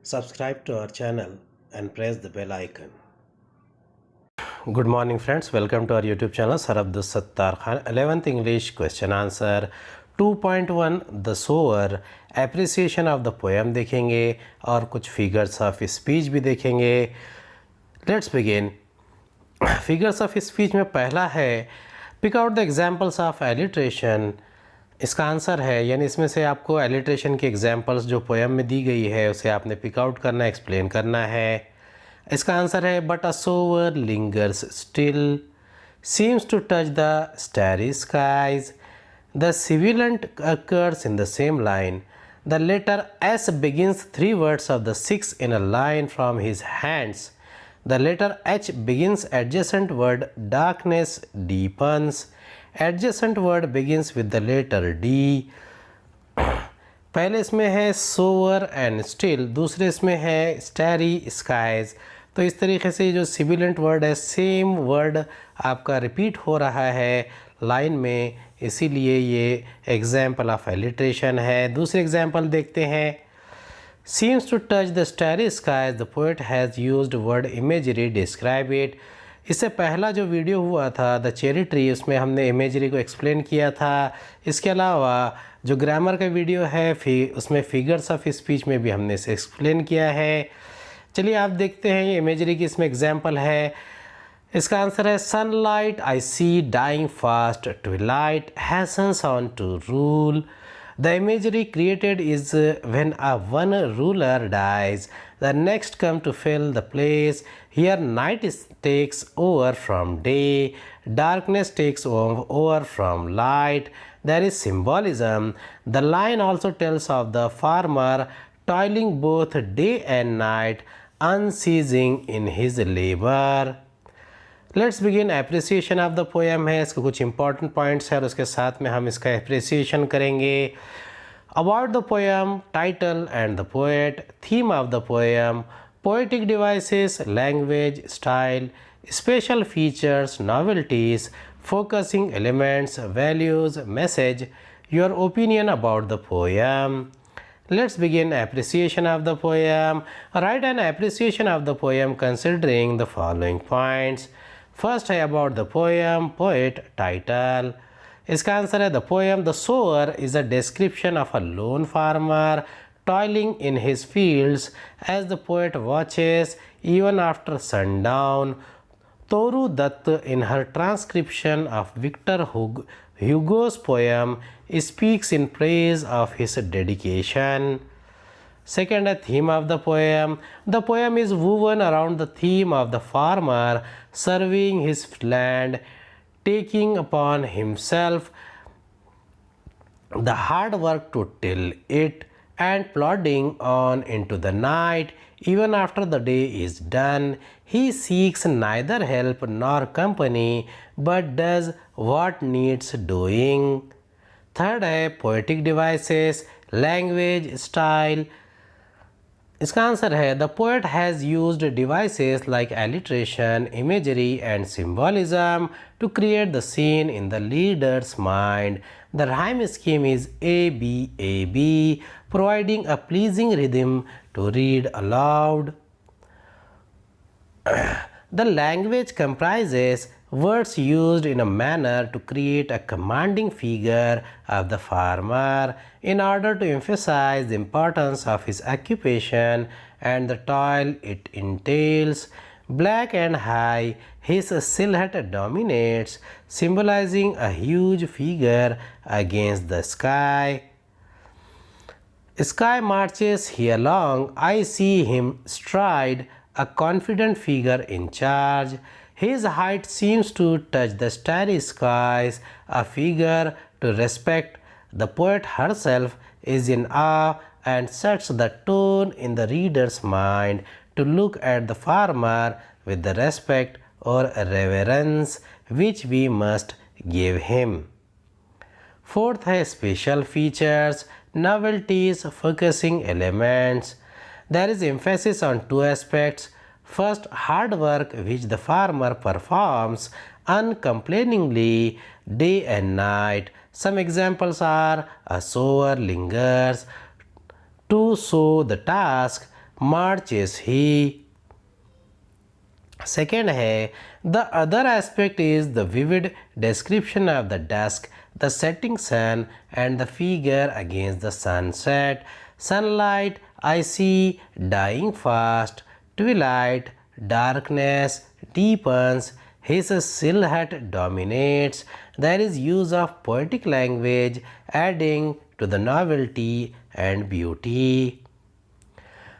Subscribe to our channel and press the bell icon. Good morning friends, welcome to our YouTube channel Sir Abdul Sattar Khan. 11th English question answer 2.1 The Sower Appreciation of the Poem देखेंगे और कुछ figures of speech भी देखेंगे. Let's begin. Figures of speech में पहला है Pick out the examples of alliteration. इसका answer है यानी इसमें से आपको एलिट्रेशन के एग्जाम्पल्स जो पोएम में दी गई है उसे आपने पिक आउट करना, एक्सप्लेन करना है. इसका आंसर है but a sober lingers still seems to touch the starry skies. The sibilant occurs in the same line. The letter S begins 3 words of the 6 in a line from his hands. The letter H begins adjacent word darkness deepens. Adjacent word begins with the letter D. पहले इसमें है sober and still, दूसरे इसमें है starry skies. तो इस तरीके से जो सिबिलेंट वर्ड है सेम वर्ड आपका रिपीट हो रहा है लाइन में, इसीलिए ये एग्जाम्पल ऑफ एलिट्रेशन है. दूसरे एग्जाम्पल देखते हैं. Seems to touch the starry skies, the poet has used word imagery, describe it. इससे पहला जो वीडियो हुआ था द चेरी ट्री, उसमें हमने इमेजरी को एक्सप्लेन किया था. इसके अलावा जो ग्रामर का वीडियो है उसमें फिगर्स ऑफ स्पीच में भी हमने इसे एक्सप्लेन किया है. चलिए आप देखते हैं ये इमेजरी की इसमें एग्जांपल है. इसका आंसर है sunlight I see dying fast, twilight hastens on to rule. The imagery created is when a one ruler dies, the next come to fill the place. Here night takes over from day, darkness takes over from light. There is symbolism. The line also tells of the farmer toiling both day and night, unceasing in his labor. Let's begin. Appreciation of the poem है, इसके कुछ important points है और उसके साथ में हम इसका एप्रिसिएशन करेंगे. About the poem, title and the poet, theme of the poem, poetic devices, language, style, special features, novelties, focusing elements, values, message, your opinion about the poem. Let's begin appreciation of the poem. Write an appreciation of the poem considering the following points. First है about the poem, poet, title. इसका answer है the poem The Sower is a description of a lone farmer toiling in his fields as the poet watches even after sundown. Toru Dutt in her transcription of Victor Hugo's poem speaks in praise of his dedication. Second, a theme of the poem. The poem is woven around the theme of the farmer serving his land, taking upon himself the hard work to till it, and plodding on into the night. Even after the day is done, he seeks neither help nor company, but does what needs doing. Third है poetic devices, language, style. इसका answer है the poet has used devices like alliteration, imagery and symbolism to create the scene in the reader's mind. The rhyme scheme is ABAB, providing a pleasing rhythm to read aloud. The language comprises words used in a manner to create a commanding figure of the farmer in order to emphasize the importance of his occupation and the toil it entails. Black and high, his silhouette dominates, symbolizing a huge figure against the sky. Sky marches he along, I see him stride, a confident figure in charge. His height seems to touch the starry skies, a figure to respect. The poet herself is in awe and sets the tone in the reader's mind to look at the farmer with the respect or reverence which we must give him. Fourth है special features, novelties, focusing elements. There is emphasis on two aspects. First, hard work which the farmer performs uncomplainingly day and night. Some examples are a sower lingers to sow the task, marches he. Second है the other aspect is the vivid description of the dusk, the setting sun and the figure against the sunset. Sunlight I see dying fast, twilight darkness deepens, his silhouette dominates. There is use of poetic language adding to the novelty and beauty.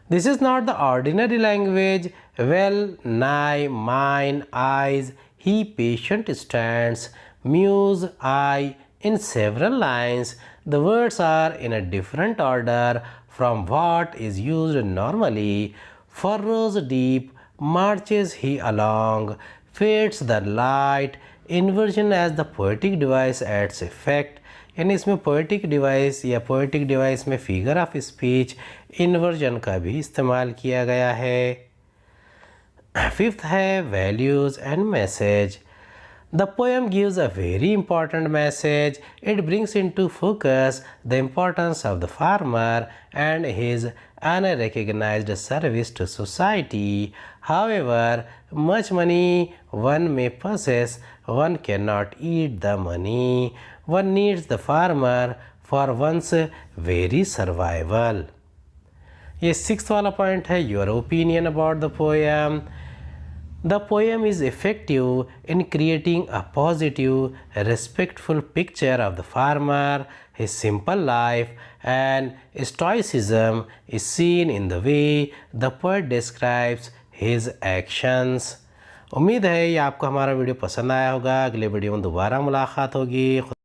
This is not the ordinary language, well nigh mine eyes, he patient stands, muse I in several lines. The words are in a different order from what is used normally. Furrows deep, marches he along, fades the light, inversion as the poetic device adds effect. यानी इसमें poetic device या poetic device में figure of speech inversion का भी इस्तेमाल किया गया है. फिफ्थ है values and message. The poem gives a very important message. It brings into focus the importance of the farmer and his unrecognized service to society. However, much money one may possess, one cannot eat the money. One needs the farmer for one's very survival. ये sixth वाला point है. Your opinion about the poem. The poem is effective in creating a positive, respectful picture of the farmer, his simple life, and stoicism is seen in the way the poet describes his actions. उम्मीद है ये आपको हमारा video पसंद आया होगा. अगले video में दोबारा मुलाकात होगी.